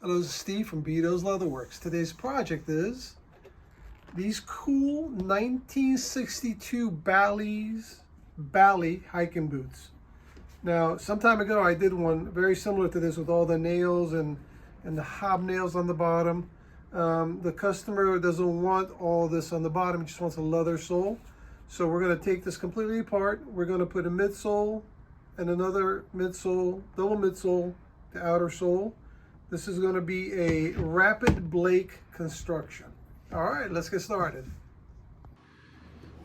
Hello, this is Steve from Beato's Leatherworks. Today's project is these cool 1962 BALLY hiking boots. Now, some time ago I did one very similar to this with all the nails and the hobnails on the bottom. The customer doesn't want all this on the bottom, he just wants a leather sole. So we're going to take this completely apart. We're going to put a midsole and another midsole, double midsole, the outer sole. This is going to be a rapid Blake construction. All right, let's get started.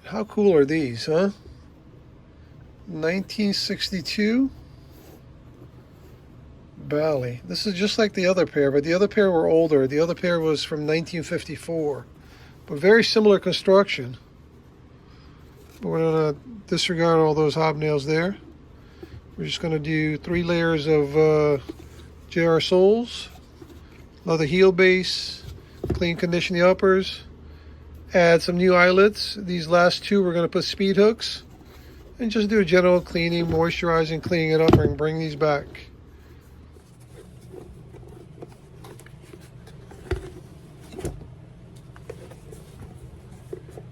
How cool are these, huh? 1962 BALLY. This is just like the other pair, but the other pair were older. The other pair was from 1954, but very similar construction. But we're going to disregard all those hobnails there. We're just going to do 3 layers of JR soles, leather heel base, clean condition the uppers, add some new eyelets. These last 2 we're going to put speed hooks, and just do a general cleaning, moisturizing, cleaning it up, and bring these back.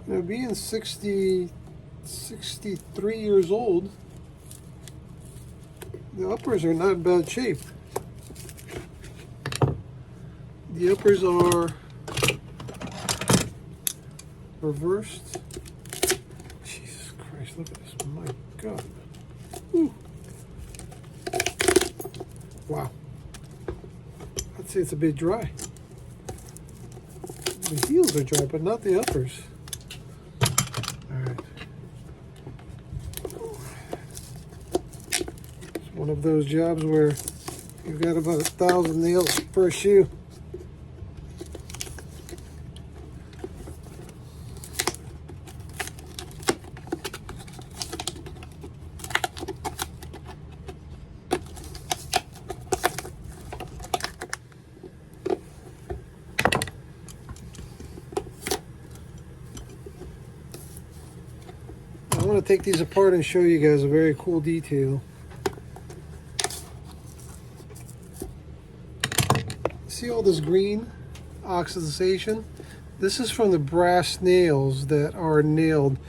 Now, being 63 years old, the uppers are not in bad shape. The uppers are reversed. Jesus Christ, look at this. My God. Whew. Wow. I'd say it's a bit dry. The heels are dry, but not the uppers. Alright. It's one of those jobs where you've got about 1,000 nails per shoe. I want to take these apart and show you guys a very cool detail. See all this green oxidization? This is from the brass nails that are nailed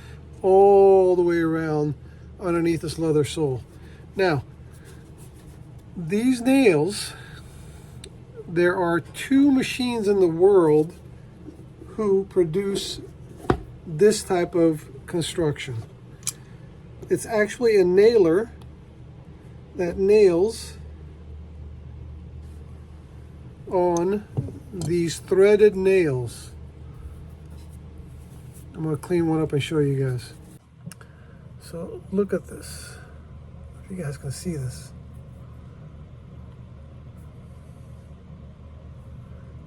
all the way around underneath this leather sole. Now, these nails, there are 2 machines in the world who produce this type of construction. It's actually a nailer that nails on these threaded nails. I'm going to clean one up and show you guys. So look at this. If you guys can see this.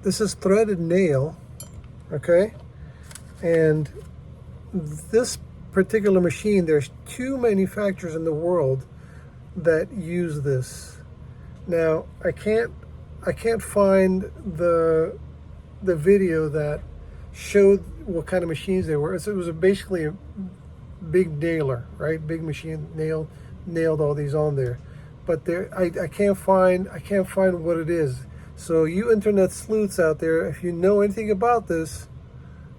This is threaded nail, okay? And this particular machine, there's 2 manufacturers in the world that use this. Now, I can't find the video that showed what kind of machines they were. It was basically a big nailer, right? Big machine nailed all these on there. But I can't find what it is. So you internet sleuths out there, if you know anything about this,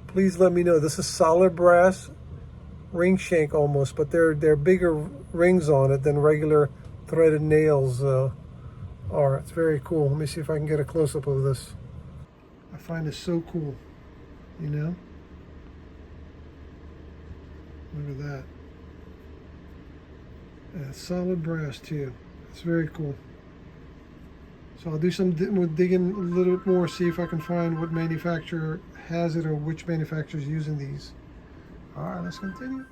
please let me know. This is solid brass, ring shank almost, but they're bigger rings on it than regular threaded nails are. It's very cool. Let me see if I can get a close-up of this. I find this so cool, you know? Look at that. And it's solid brass too. It's very cool. So I'll do some digging a little bit more, see if I can find what manufacturer has it or which manufacturer is using these. All right, let's continue.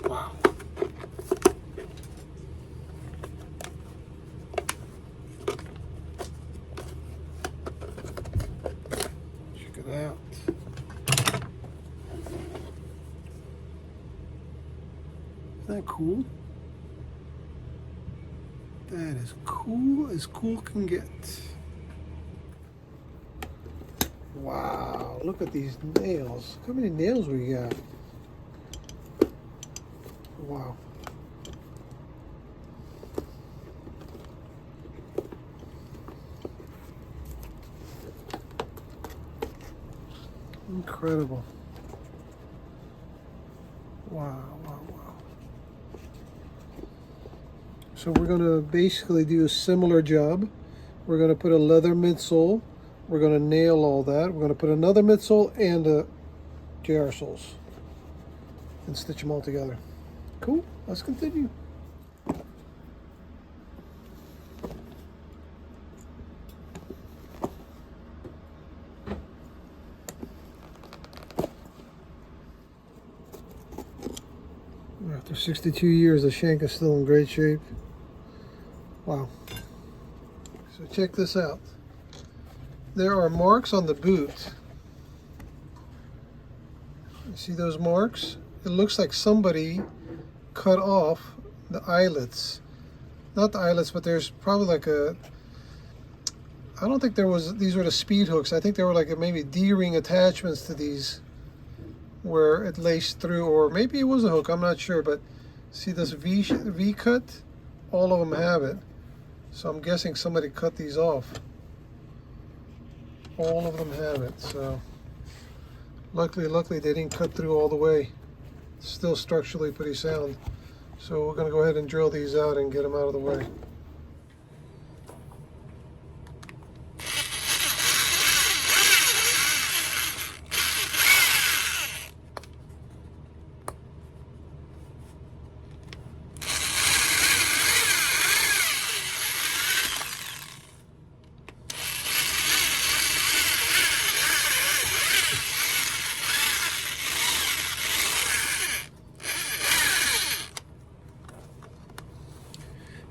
Wow. out. that cool? That is cool as cool can get. Wow, look at these nails. How many nails we got? Wow. Incredible. Wow, wow, wow. So we're going to basically do a similar job. We're going to put a leather midsole. We're going to nail all that. We're going to put another midsole and a JR soles and stitch them all together. Cool. Let's continue. After 62 years, the shank is still in great shape. Wow. So check this out. There are marks on the boot. You see those marks? It looks like somebody cut off the eyelets. Not the eyelets, but there's probably like a... I don't think there was... These were the speed hooks. I think there were like maybe D-ring attachments to these where it laced through, or maybe it was a hook, I'm not sure, but see this V cut? All of them have it. So I'm guessing somebody cut these off. All of them have it, so luckily they didn't cut through all the way. It's still structurally pretty sound. So we're gonna go ahead and drill these out and get them out of the way.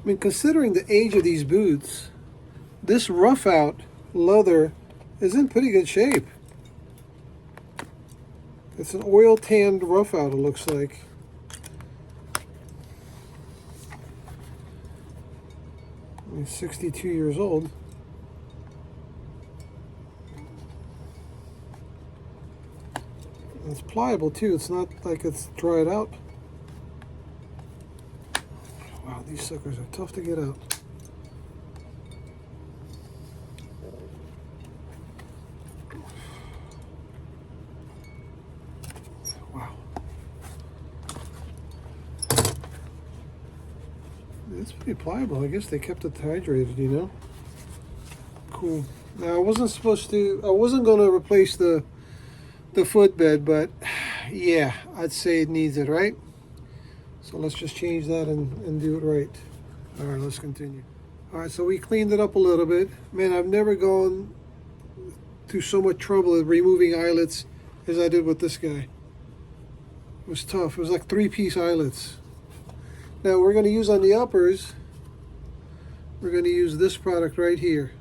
I mean, considering the age of these boots, this rough out leather is in pretty good shape. It's an oil tanned rough out, it looks like. I mean, 62 years old. It's pliable too, it's not like it's dried out. Wow, these suckers are tough to get out. Wow. It's pretty pliable. I guess they kept it hydrated, you know? Cool. Now, I wasn't going to replace the footbed, but yeah, I'd say it needs it, right? So let's just change that and do it right. All right, let's continue. All right, so we cleaned it up a little bit. Man, I've never gone through so much trouble at removing eyelets as I did with this guy. It was tough. It was like 3-piece eyelets. Now we're going to use on the uppers, we're going to use this product right here.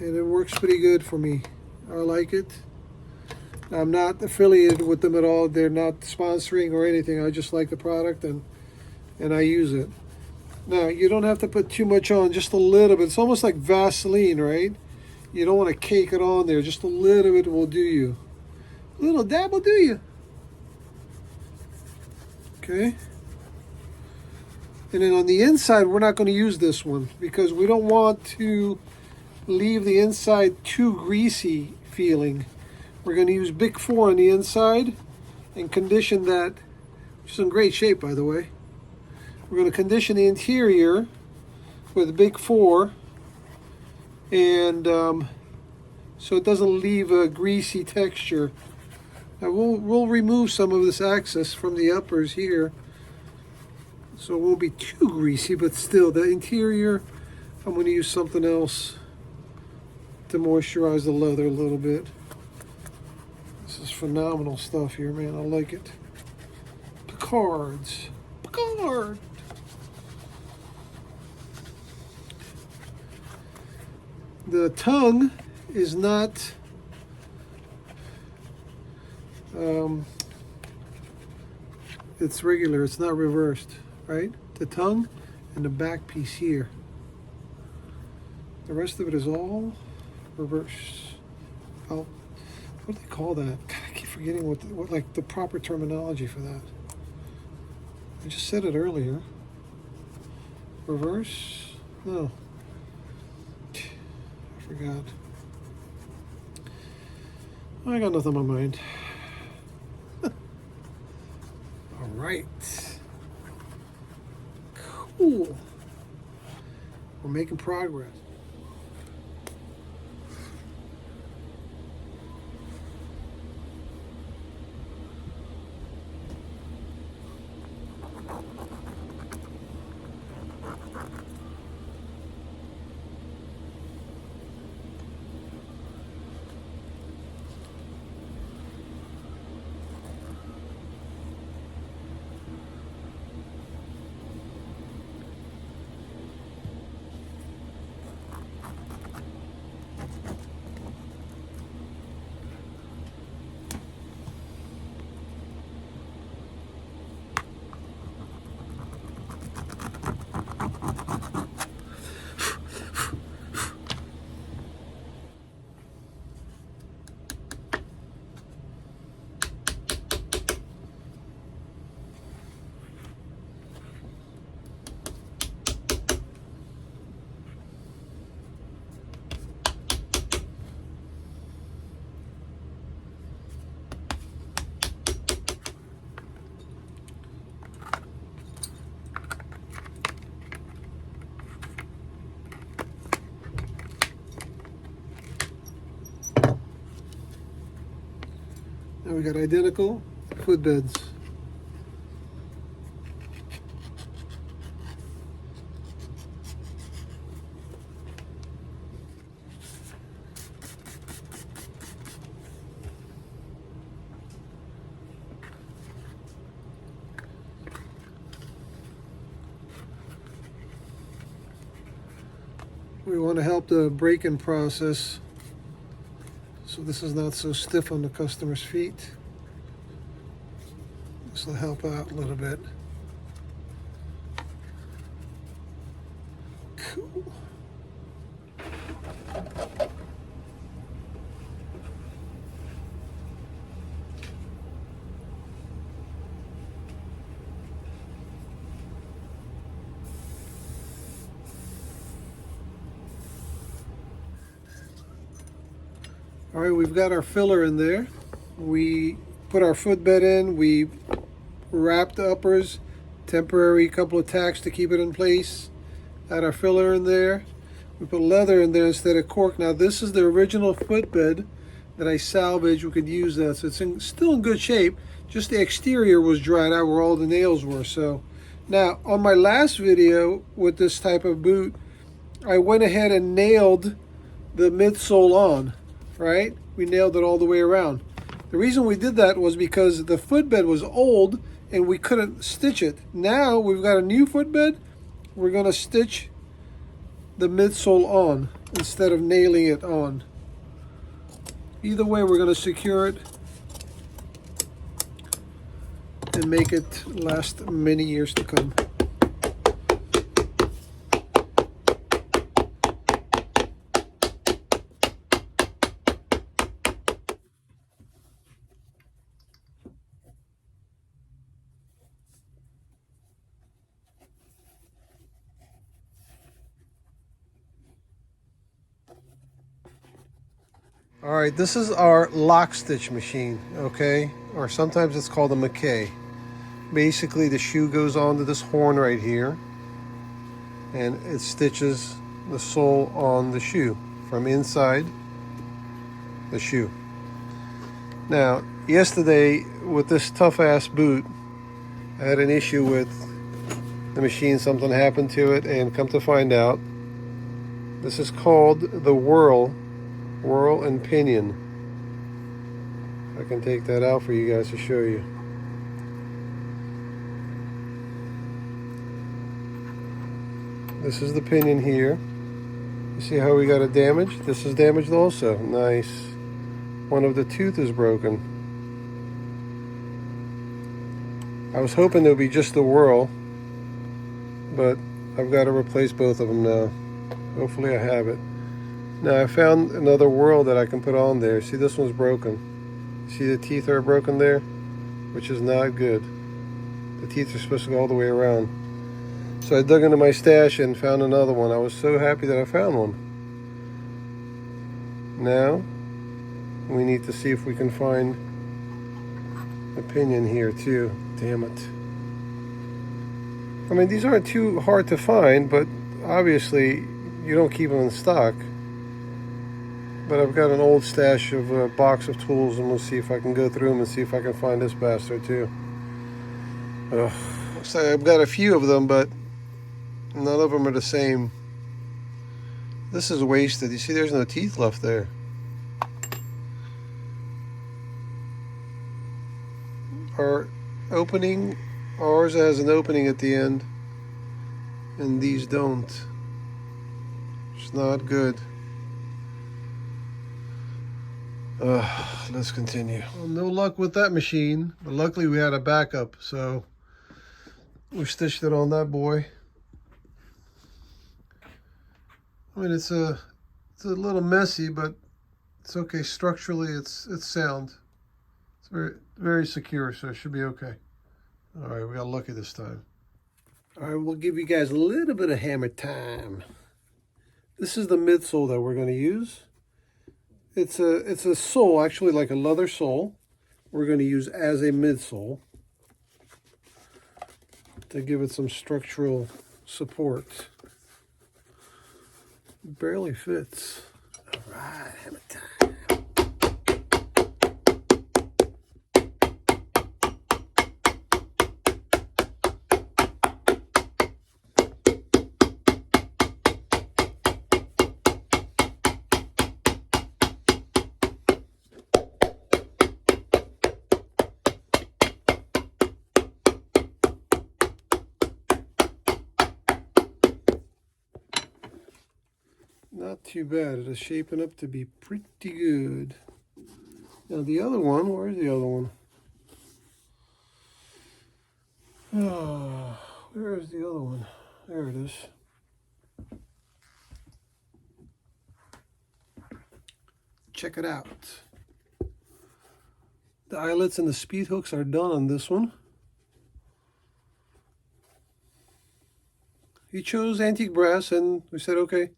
And it works pretty good for me. I like it. I'm not affiliated with them at all. They're not sponsoring or anything. I just like the product and I use it. Now, you don't have to put too much on, just a little bit. It's almost like Vaseline, right? You don't want to cake it on there. Just a little bit will do you. A little dab will do you. Okay. And then on the inside, we're not going to use this one because we don't want to leave the inside too greasy feeling. We're going to use Big 4 on the inside and condition that, which is in great shape, by the way. We're going to condition the interior with Big 4, and so it doesn't leave a greasy texture. Now we'll remove some of this excess from the uppers here, so it won't be too greasy, but still, the interior, I'm going to use something else to moisturize the leather a little bit. This is phenomenal stuff here, man. I like it. Picard. The tongue is not it's regular, it's not reversed, right? The tongue and the back piece here. The rest of it is all reverse. Oh, what do they call that? God, I keep forgetting what like the proper terminology for that. I just said it earlier. Reverse? No. I forgot. I got nothing on my mind. All right. Cool. We're making progress. Now we got identical footbeds. We want to help the break-in process, so this is not so stiff on the customer's feet. This will help out a little bit. Cool. All right, we've got our filler in there. We put our footbed in. We wrapped the uppers, temporary couple of tacks to keep it in place. Had our filler in there. We put leather in there instead of cork. Now this is the original footbed that I salvaged. We could use that, so it's still in good shape. Just the exterior was dried out where all the nails were. So now on my last video with this type of boot, I went ahead and nailed the midsole on. Right? We nailed it all the way around. The reason we did that was because the footbed was old and we couldn't stitch it. Now we've got a new footbed. We're going to stitch the midsole on instead of nailing it on. Either way, we're going to secure it and make it last many years to come. All right, this is our lock stitch machine, okay? Or sometimes it's called a McKay. Basically, the shoe goes onto this horn right here, and it stitches the sole on the shoe from inside the shoe. Now, yesterday with this tough-ass boot, I had an issue with the machine. Something happened to it, and come to find out, this is called the whirl and pinion. I can take that out for you guys to show you. This is the pinion here. You see how we got it damaged? This is damaged also. Nice. One of the tooth is broken. I was hoping it would be just the whirl, but I've got to replace both of them now. Hopefully I have it. Now I found another whirl that I can put on there. See, this one's broken. See, the teeth are broken there, which is not good. The teeth are supposed to go all the way around. So I dug into my stash and found another one. I was so happy that I found one. Now we need to see if we can find a pinion here too. Damn it. I mean, these aren't too hard to find, but obviously you don't keep them in stock. But I've got an old stash of a box of tools, and we'll see if I can go through them and see if I can find this bastard too. So I've got a few of them, but none of them are the same. This is wasted. You see, there's no teeth left there. Our opening, ours has an opening at the end, and these don't. It's not good. Let's continue. Well, no luck with that machine, but luckily we had a backup, so we stitched it on that boy. I mean, it's a little messy, but it's okay. Structurally, it's sound. It's very, very secure, so it should be okay. All right, we got lucky this time. All right, we'll give you guys a little bit of hammer time. This is the midsole that we're going to use. It's a sole, actually, like a leather sole. We're going to use as a midsole to give it some structural support. Barely fits. All right, hammer time. Not too bad. It is shaping up to be pretty good. Now the other one, where's the other one? Oh, where is the other one? There it is. Check it out. The eyelets and the speed hooks are done on this one. He chose antique brass, and we said, okay,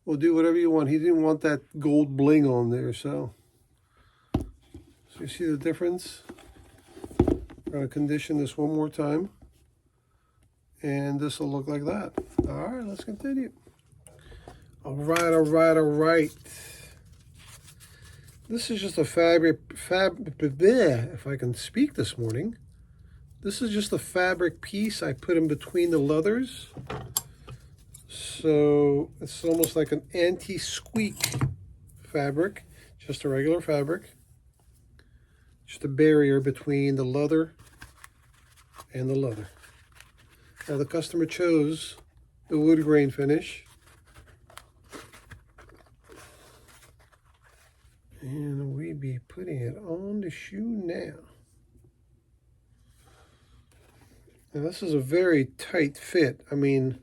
we'll do whatever you want. He didn't want that gold bling on there, so you see the difference? We're going to condition this one more time, and this will look like that. All right, let's continue. All right, all right, all right. This is just a if I can speak this morning. This is just a fabric piece I put in between the leathers. So it's almost like an anti-squeak fabric, just a regular fabric. Just a barrier between the leather and the leather. Now the customer chose the wood grain finish. And we be putting it on the shoe now. Now this is a very tight fit. I mean,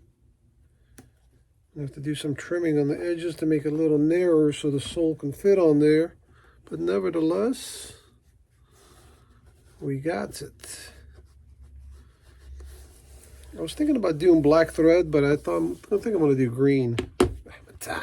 I have to do some trimming on the edges to make it a little narrower so the sole can fit on there. But nevertheless, we got it. I was thinking about doing black thread, but I think I'm going to do green. Time.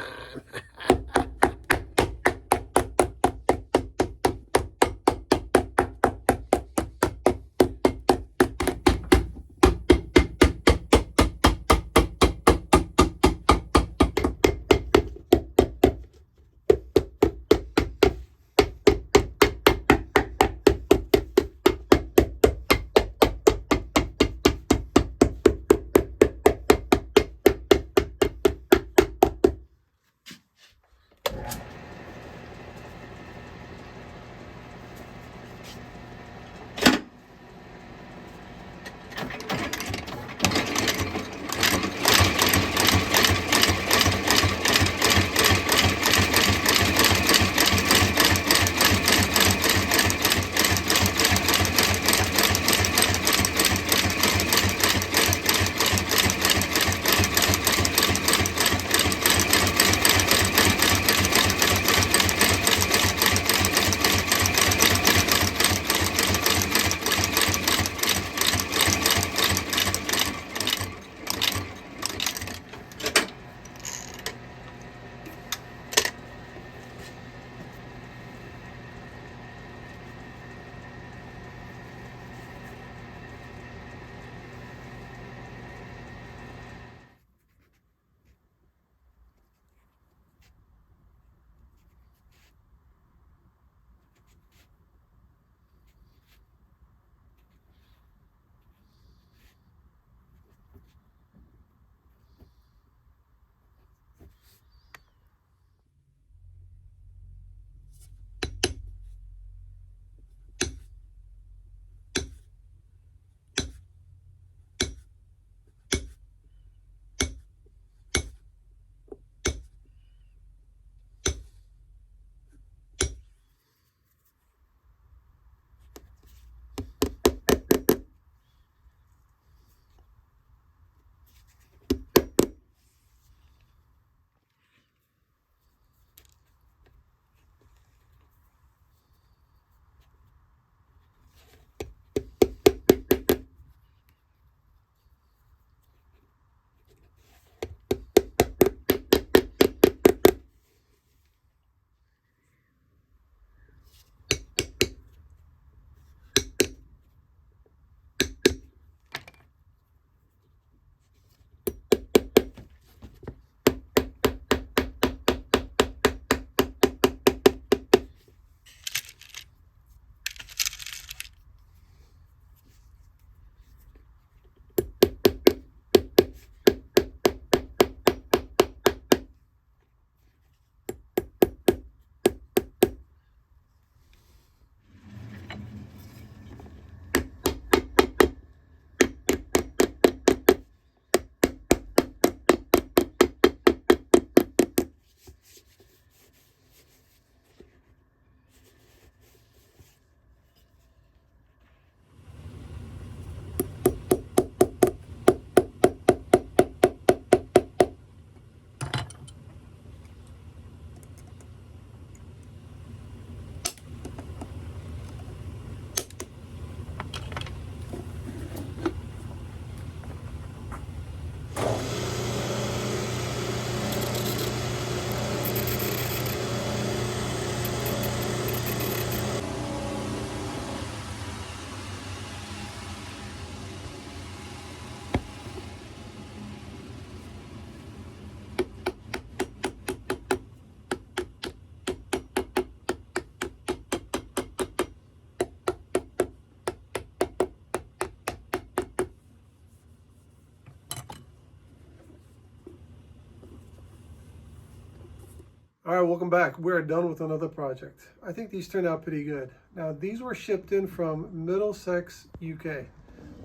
All right, welcome back. We're done with another project. I think these turned out pretty good. Now, these were shipped in from Middlesex, UK.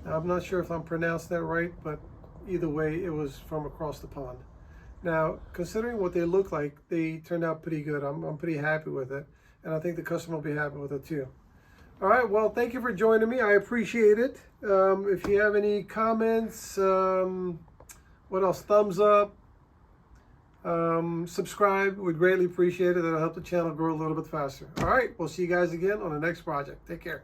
Now, I'm not sure if I'm pronouncing that right, but either way, it was from across the pond. Now, considering what they look like, they turned out pretty good. I'm pretty happy with it, and I think the customer will be happy with it too. All right, well, thank you for joining me. I appreciate it. If you have any comments, what else? Thumbs up. Subscribe, we'd greatly appreciate it. That'll help the channel grow a little bit faster. All right, we'll see you guys again on the next project. Take care.